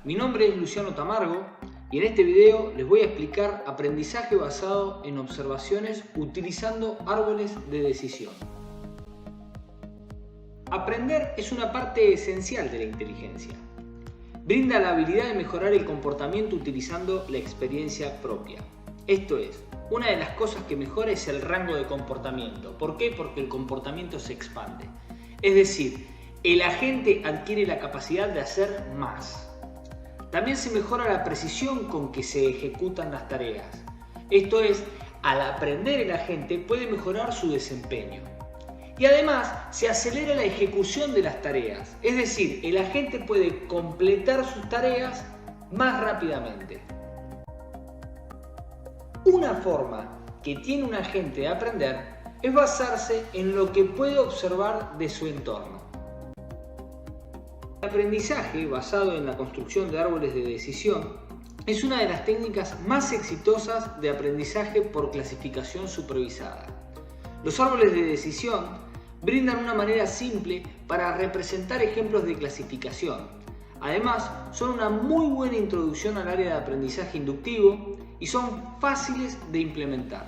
Mi nombre es Luciano Tamargo y en este video les voy a explicar aprendizaje basado en observaciones utilizando árboles de decisión. Aprender es una parte esencial de la inteligencia. Brinda la habilidad de mejorar el comportamiento utilizando la experiencia propia. Esto es, una de las cosas que mejora es el rango de comportamiento. ¿Por qué? Porque el comportamiento se expande. Es decir, el agente adquiere la capacidad de hacer más. También se mejora la precisión con que se ejecutan las tareas. Esto es, al aprender el agente puede mejorar su desempeño. Y además se acelera la ejecución de las tareas. Es decir, el agente puede completar sus tareas más rápidamente. Una forma que tiene un agente de aprender es basarse en lo que puede observar de su entorno. El aprendizaje basado en la construcción de árboles de decisión es una de las técnicas más exitosas de aprendizaje por clasificación supervisada. Los árboles de decisión brindan una manera simple para representar ejemplos de clasificación. Además, son una muy buena introducción al área de aprendizaje inductivo y son fáciles de implementar.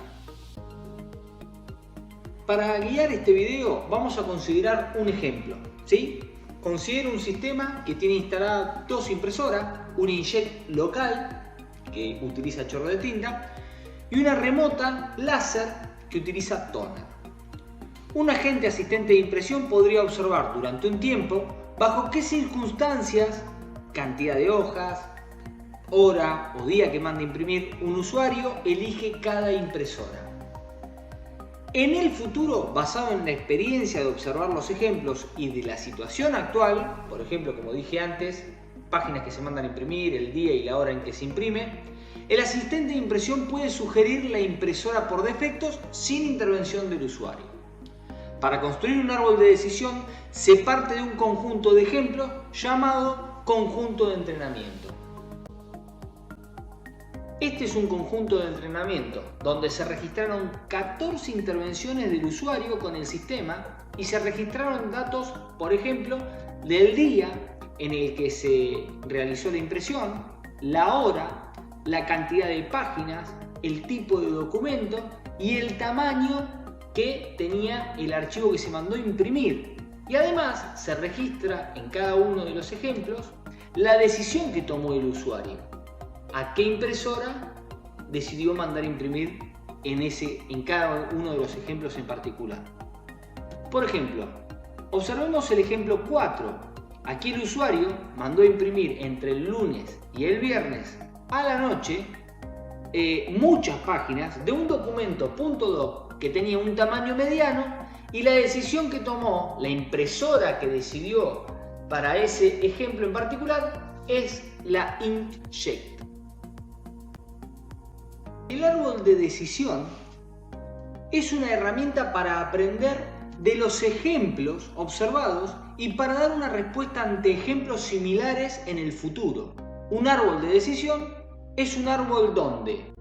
Para guiar este video vamos a considerar un ejemplo, ¿sí? Considero un sistema que tiene instaladas dos impresoras, una inkjet local que utiliza chorro de tinta y una remota láser que utiliza toner. Un agente asistente de impresión podría observar durante un tiempo bajo qué circunstancias, cantidad de hojas, hora o día que manda imprimir un usuario elige cada impresora. En el futuro, basado en la experiencia de observar los ejemplos y de la situación actual, por ejemplo, como dije antes, páginas que se mandan a imprimir, el día y la hora en que se imprime, el asistente de impresión puede sugerir la impresora por defectos sin intervención del usuario. Para construir un árbol de decisión se parte de un conjunto de ejemplos llamado conjunto de entrenamiento. Este es un conjunto de entrenamiento donde se registraron 14 intervenciones del usuario con el sistema y se registraron datos, por ejemplo, del día en el que se realizó la impresión, la hora, la cantidad de páginas, el tipo de documento y el tamaño que tenía el archivo que se mandó a imprimir. Y además se registra en cada uno de los ejemplos la decisión que tomó el usuario. A qué impresora decidió mandar a imprimir en cada uno de los ejemplos en particular. Por ejemplo, observemos el ejemplo 4. Aquí el usuario mandó a imprimir entre el lunes y el viernes a la noche muchas páginas de un documento .doc que tenía un tamaño mediano y la decisión que tomó la impresora que decidió para ese ejemplo en particular es la inkjet. El árbol de decisión es una herramienta para aprender de los ejemplos observados y para dar una respuesta ante ejemplos similares en el futuro. Un árbol de decisión es un árbol donde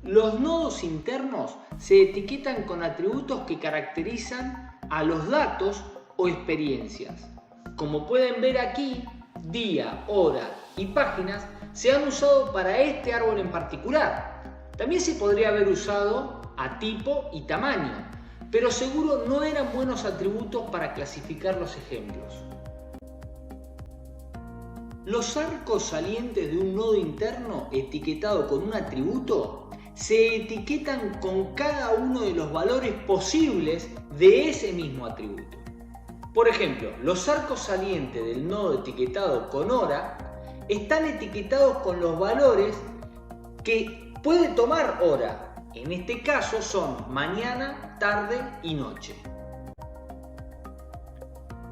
los nodos internos se etiquetan con atributos que caracterizan a los datos o experiencias. Como pueden ver aquí, día, hora y páginas se han usado para este árbol en particular. También se podría haber usado a tipo y tamaño, pero seguro no eran buenos atributos para clasificar los ejemplos. Los arcos salientes de un nodo interno etiquetado con un atributo se etiquetan con cada uno de los valores posibles de ese mismo atributo. Por ejemplo, los arcos salientes del nodo etiquetado con hora están etiquetados con los valores que puede tomar hora. En este caso son mañana, tarde y noche.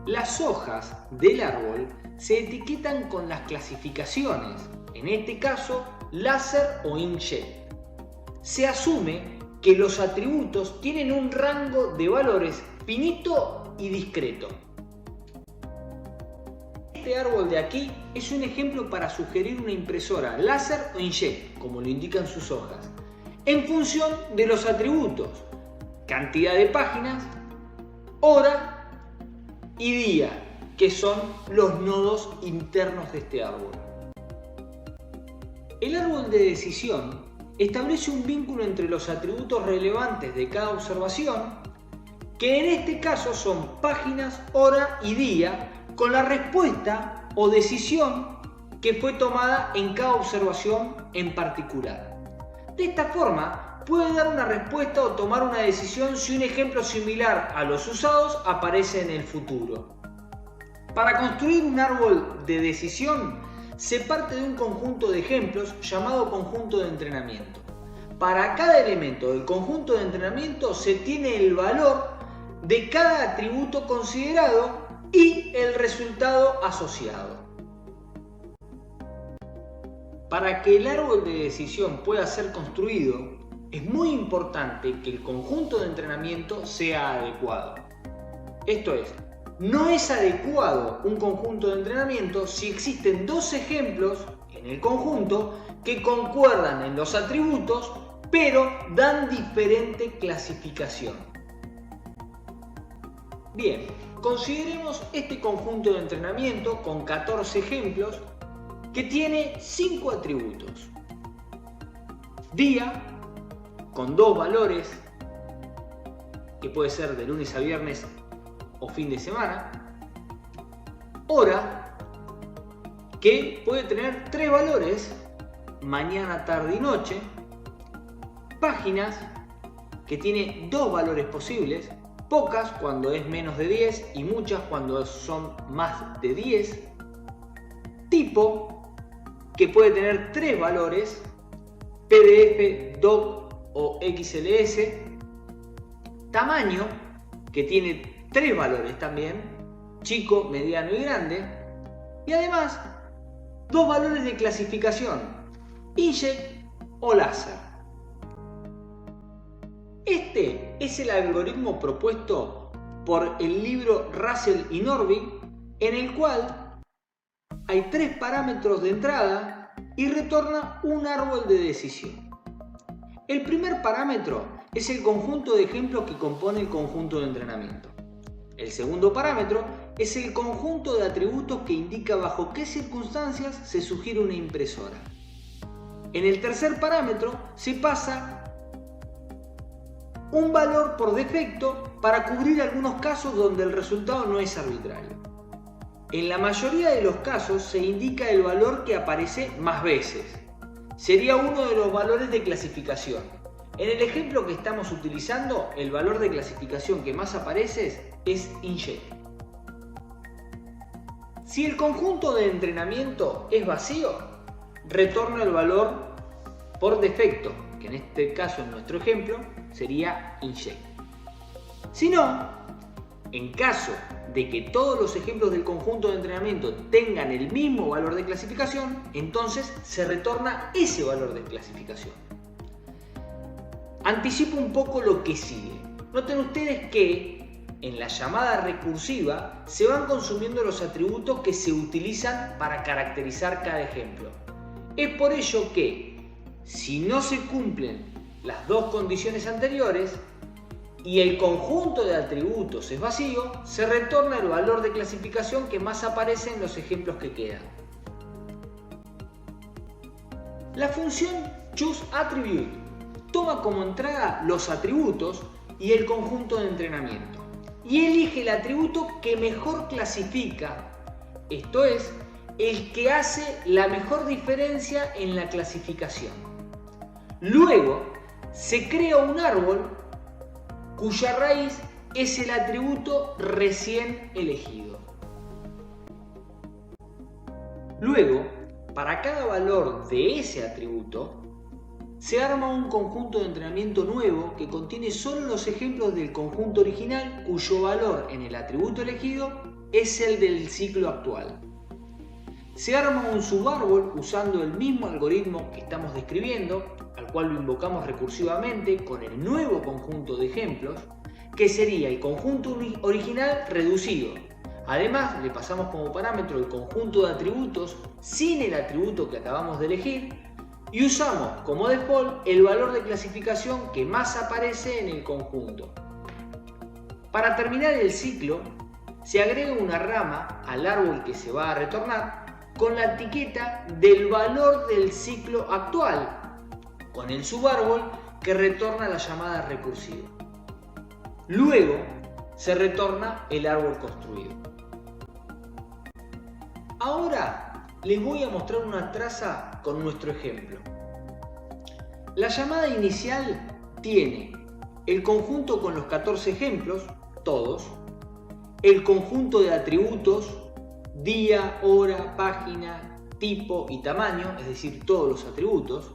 Las hojas del árbol se etiquetan con las clasificaciones, en este caso láser o inkjet. Se asume que los atributos tienen un rango de valores finito y discreto. Este árbol de aquí es un ejemplo para sugerir una impresora láser o inkjet, como lo indican sus hojas, en función de los atributos, cantidad de páginas, hora y día. que son los nodos internos de este árbol. El árbol de decisión establece un vínculo entre los atributos relevantes de cada observación, que en este caso son páginas, hora y día, con la respuesta o decisión que fue tomada en cada observación en particular. De esta forma, puede dar una respuesta o tomar una decisión si un ejemplo similar a los usados aparece en el futuro. Para construir un árbol de decisión, se parte de un conjunto de ejemplos llamado conjunto de entrenamiento. Para cada elemento del conjunto de entrenamiento se tiene el valor de cada atributo considerado y el resultado asociado. Para que el árbol de decisión pueda ser construido, es muy importante que el conjunto de entrenamiento sea adecuado. Esto es, no es adecuado un conjunto de entrenamiento si existen dos ejemplos en el conjunto que concuerdan en los atributos, pero dan diferente clasificación. Bien, consideremos este conjunto de entrenamiento con 14 ejemplos que tiene 5 atributos. Día, con 2 valores, que puede ser de lunes a viernes o fin de semana. Hora, que puede tener 3 valores, mañana, tarde y noche. Páginas, que tiene 2 valores posibles, pocas cuando es menos de 10 y muchas cuando son más de 10. Tipo, que puede tener 3 valores, PDF, DOC o XLS. Tamaño, que tiene 3 valores también, chico, mediano y grande. Y además, 2 valores de clasificación, inkjet o láser. Este es el algoritmo propuesto por el libro Russell y Norvig, en el cual hay 3 parámetros de entrada y retorna un árbol de decisión. El primer parámetro es el conjunto de ejemplos que compone el conjunto de entrenamiento. El segundo parámetro es el conjunto de atributos que indica bajo qué circunstancias se sugiere una impresora. En el tercer parámetro se pasa un valor por defecto para cubrir algunos casos donde el resultado no es arbitrario. En la mayoría de los casos se indica el valor que aparece más veces. Sería uno de los valores de clasificación. En el ejemplo que estamos utilizando, el valor de clasificación que más aparece es inkjet. Si el conjunto de entrenamiento es vacío, retorna el valor por defecto, que en este caso, en nuestro ejemplo, sería inkjet. Si no, en caso de que todos los ejemplos del conjunto de entrenamiento tengan el mismo valor de clasificación, entonces se retorna ese valor de clasificación. Anticipo un poco lo que sigue. Noten ustedes que en la llamada recursiva se van consumiendo los atributos que se utilizan para caracterizar cada ejemplo. Es por ello que, si no se cumplen las dos condiciones anteriores y el conjunto de atributos es vacío, se retorna el valor de clasificación que más aparece en los ejemplos que quedan. La función choosAttribute toma como entrada los atributos y el conjunto de entrenamiento y elige el atributo que mejor clasifica, esto es, el que hace la mejor diferencia en la clasificación. Luego se crea un árbol cuya raíz es el atributo recién elegido. Luego, para cada valor de ese atributo, se arma un conjunto de entrenamiento nuevo que contiene solo los ejemplos del conjunto original cuyo valor en el atributo elegido es el del ciclo actual. Se arma un subárbol usando el mismo algoritmo que estamos describiendo, al cual lo invocamos recursivamente con el nuevo conjunto de ejemplos, que sería el conjunto original reducido. Además, le pasamos como parámetro el conjunto de atributos sin el atributo que acabamos de elegir y usamos como default el valor de clasificación que más aparece en el conjunto. Para terminar el ciclo, se agrega una rama al árbol que se va a retornar con la etiqueta del valor del ciclo actual, con el subárbol que retorna la llamada recursiva. Luego se retorna el árbol construido. Ahora les voy a mostrar una traza con nuestro ejemplo. La llamada inicial tiene el conjunto con los 14 ejemplos, todos, el conjunto de atributos, día, hora, página, tipo y tamaño, es decir, todos los atributos,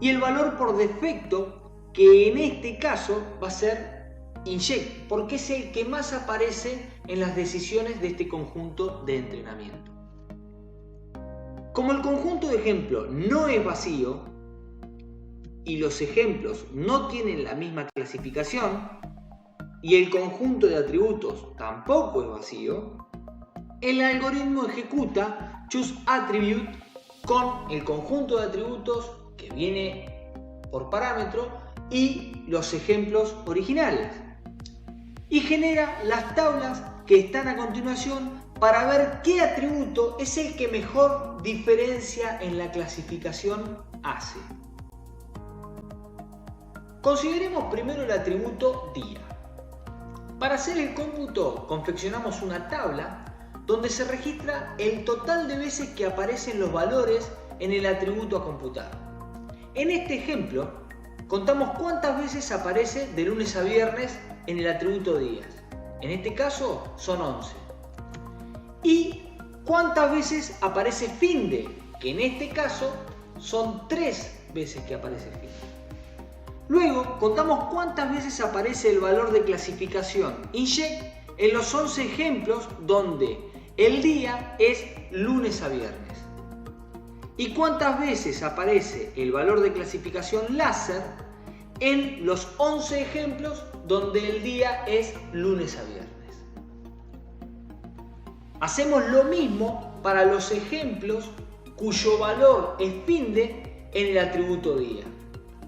y el valor por defecto, que en este caso va a ser inject, porque es el que más aparece en las decisiones de este conjunto de entrenamiento. Como el conjunto de ejemplo no es vacío y los ejemplos no tienen la misma clasificación y el conjunto de atributos tampoco es vacío, el algoritmo ejecuta choosAttribute con el conjunto de atributos que viene por parámetro y los ejemplos originales y genera las tablas que están a continuación para ver qué atributo es el que mejor diferencia en la clasificación hace. Consideremos primero el atributo día. Para hacer el cómputo confeccionamos una tabla donde se registra el total de veces que aparecen los valores en el atributo a computar. En este ejemplo contamos cuántas veces aparece de lunes a viernes en el atributo días. En este caso son 11. Y cuántas veces aparece finde, que en este caso son 3 veces que aparece finde. Luego contamos cuántas veces aparece el valor de clasificación inject en los 11 ejemplos donde el día es lunes a viernes. Y cuántas veces aparece el valor de clasificación láser en los 11 ejemplos donde el día es lunes a viernes. Hacemos lo mismo para los ejemplos cuyo valor es finde en el atributo día.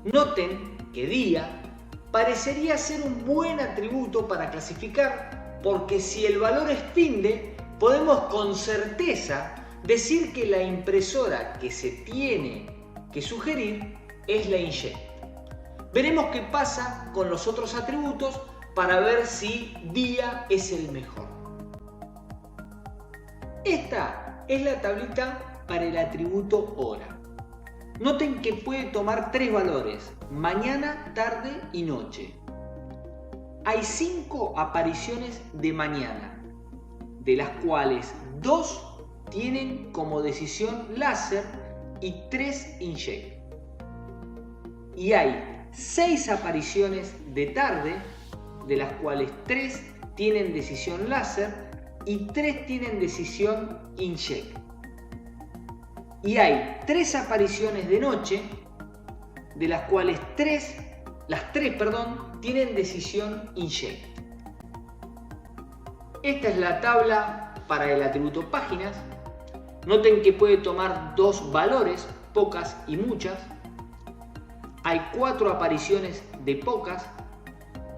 Noten que día parecería ser un buen atributo para clasificar porque si el valor es finde podemos con certeza decir que la impresora que se tiene que sugerir es la inject. Veremos qué pasa con los otros atributos para ver si día es el mejor. Esta es la tablita para el atributo hora. Noten que puede tomar 3 valores, mañana, tarde y noche. Hay 5 apariciones de mañana, de las cuales 2 tienen como decisión láser y 3 inject. Y hay 6 apariciones de tarde, de las cuales 3 tienen decisión láser y 3 tienen decisión inject. Y hay 3 apariciones de noche, de las cuales las 3 tienen decisión inject. Esta es la tabla para el atributo páginas. Noten que puede tomar 2 valores, pocas y muchas. Hay 4 apariciones de pocas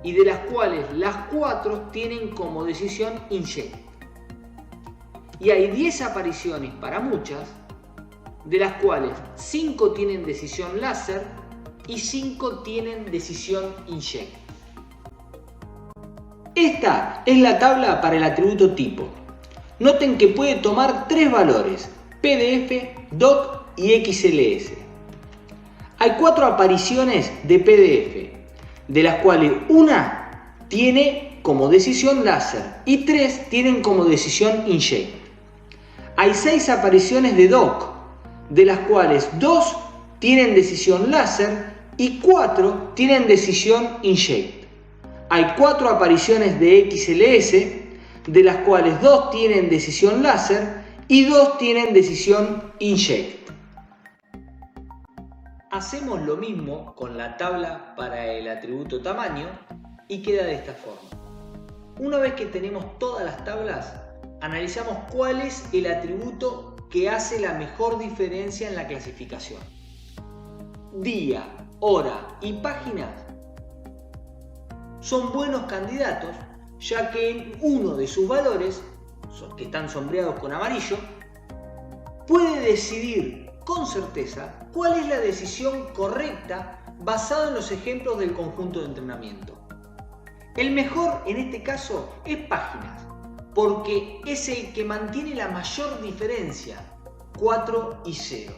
y de las cuales las 4 tienen como decisión inject. Y hay 10 apariciones para muchas, de las cuales 5 tienen decisión láser y 5 tienen decisión inject. Esta es la tabla para el atributo tipo. Noten que puede tomar 3 valores, PDF, DOC y XLS. Hay 4 apariciones de PDF, de las cuales una tiene como decisión láser y 3 tienen como decisión inject. Hay 6 apariciones de DOC, de las cuales 2 tienen decisión láser y 4 tienen decisión inject. Hay 4 apariciones de XLS, de las cuales 2 tienen decisión láser y 2 tienen decisión inject. Hacemos lo mismo con la tabla para el atributo tamaño y queda de esta forma. Una vez que tenemos todas las tablas, analizamos cuál es el atributo que hace la mejor diferencia en la clasificación. Día, hora y páginas son buenos candidatos, ya que en uno de sus valores, que están sombreados con amarillo, puede decidir con certeza cuál es la decisión correcta basada en los ejemplos del conjunto de entrenamiento. El mejor en este caso es Páginas, porque es el que mantiene la mayor diferencia, 4 y 0.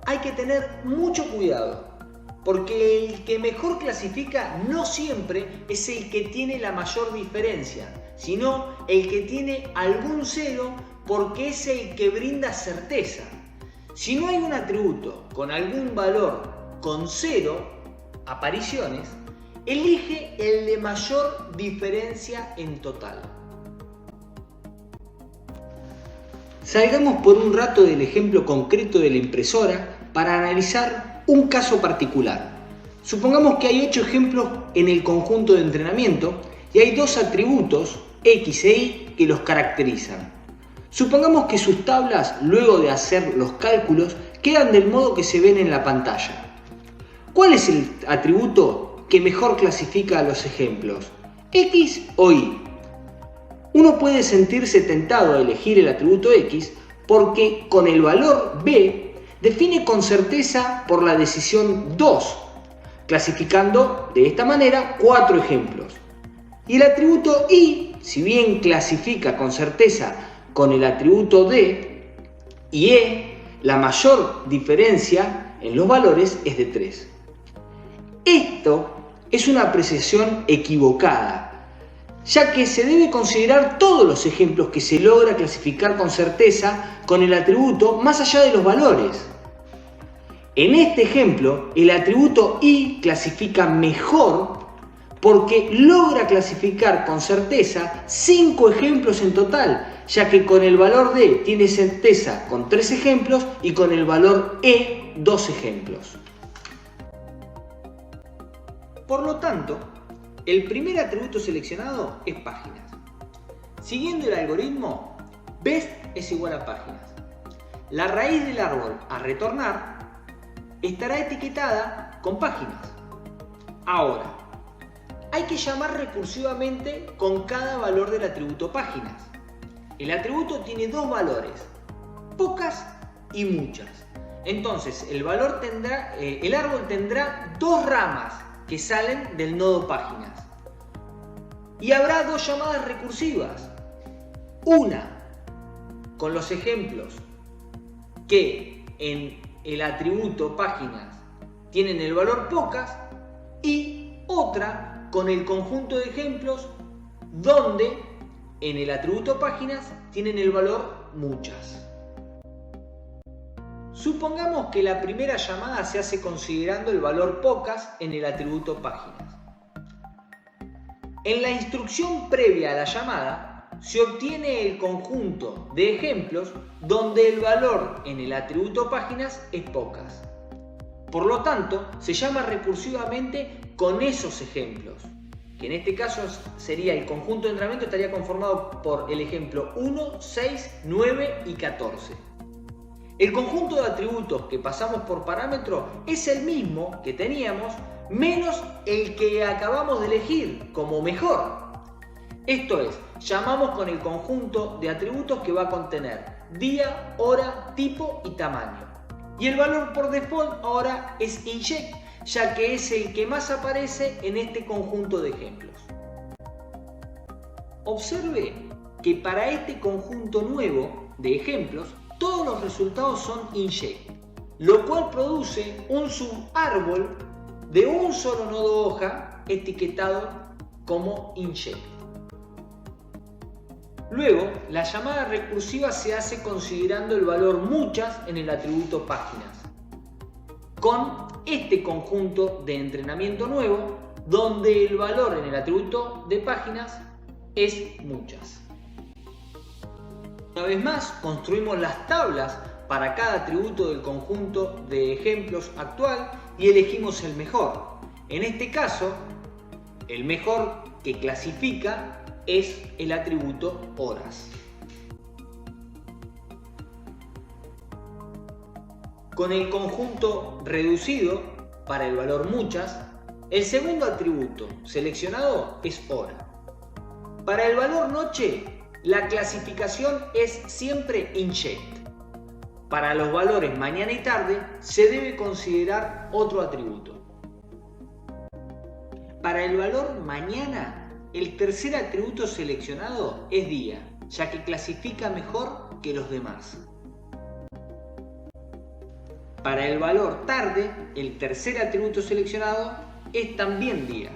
Hay que tener mucho cuidado, porque el que mejor clasifica no siempre es el que tiene la mayor diferencia, sino el que tiene algún cero, porque es el que brinda certeza. Si no hay un atributo con algún valor con 0 apariciones, elige el de mayor diferencia en total. Salgamos por un rato del ejemplo concreto de la impresora para analizar un caso particular. Supongamos que hay 8 ejemplos en el conjunto de entrenamiento y hay 2 atributos, X e Y, que los caracterizan. Supongamos que sus tablas, luego de hacer los cálculos, quedan del modo que se ven en la pantalla. ¿Cuál es el atributo que mejor clasifica a los ejemplos? ¿X o Y? Uno puede sentirse tentado a elegir el atributo X porque con el valor B define con certeza por la decisión 2, clasificando de esta manera 4 ejemplos. Y el atributo Y, si bien clasifica con certeza con el atributo D y E, la mayor diferencia en los valores es de 3. Esto es una apreciación equivocada, ya que se debe considerar todos los ejemplos que se logra clasificar con certeza con el atributo más allá de los valores. En este ejemplo, el atributo Y clasifica mejor porque logra clasificar con certeza 5 ejemplos en total, ya que con el valor D tiene certeza con 3 ejemplos y con el valor E 2 ejemplos. Por lo tanto, el primer atributo seleccionado es Páginas. Siguiendo el algoritmo, best es igual a Páginas. La raíz del árbol a retornar estará etiquetada con Páginas. Ahora, hay que llamar recursivamente con cada valor del atributo Páginas. El atributo tiene 2 valores, pocas y muchas. Entonces, el árbol tendrá 2 ramas que salen del nodo Páginas. Y habrá 2 llamadas recursivas. Una con los ejemplos que en el atributo Páginas tienen el valor pocas y otra con el conjunto de ejemplos donde en el atributo Páginas tienen el valor muchas. Supongamos que la primera llamada se hace considerando el valor pocas en el atributo Páginas. En la instrucción previa a la llamada se obtiene el conjunto de ejemplos donde el valor en el atributo Páginas es pocas. Por lo tanto, se llama recursivamente con esos ejemplos, que en este caso sería el conjunto de entrenamiento, estaría conformado por el ejemplo 1, 6, 9 y 14. El conjunto de atributos que pasamos por parámetro es el mismo que teníamos, menos el que acabamos de elegir como mejor. Esto es, llamamos con el conjunto de atributos que va a contener día, hora, tipo y tamaño. Y el valor por default ahora es inject, ya que es el que más aparece en este conjunto de ejemplos. Observe que para este conjunto nuevo de ejemplos, todos los resultados son inject, lo cual produce un subárbol de un solo nodo hoja etiquetado como inject. Luego, la llamada recursiva se hace considerando el valor muchas en el atributo Páginas, con este conjunto de entrenamiento nuevo, donde el valor en el atributo de Páginas es muchas. Una vez más, construimos las tablas para cada atributo del conjunto de ejemplos actual y elegimos el mejor. En este caso, el mejor que clasifica es el atributo horas. Con el conjunto reducido para el valor muchas, El segundo atributo seleccionado es hora. Para el valor noche, la clasificación es siempre inject. Para los valores mañana y tarde, se debe considerar otro atributo. Para el valor mañana, el tercer atributo seleccionado es día, ya que clasifica mejor que los demás. Para el valor tarde, el tercer atributo seleccionado es también día.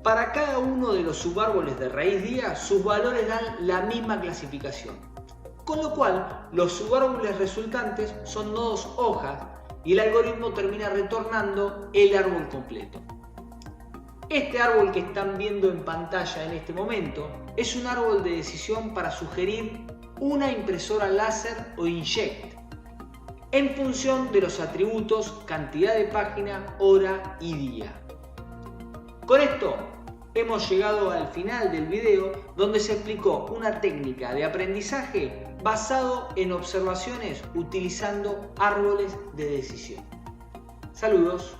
Para cada uno de los subárboles de raíz día, sus valores dan la misma clasificación, con lo cual los subárboles resultantes son nodos hojas y el algoritmo termina retornando el árbol completo. Este árbol que están viendo en pantalla en este momento es un árbol de decisión para sugerir una impresora láser o inject en función de los atributos cantidad de página, hora y día. Con esto hemos llegado al final del video donde se explicó una técnica de aprendizaje basado en observaciones utilizando árboles de decisión. Saludos.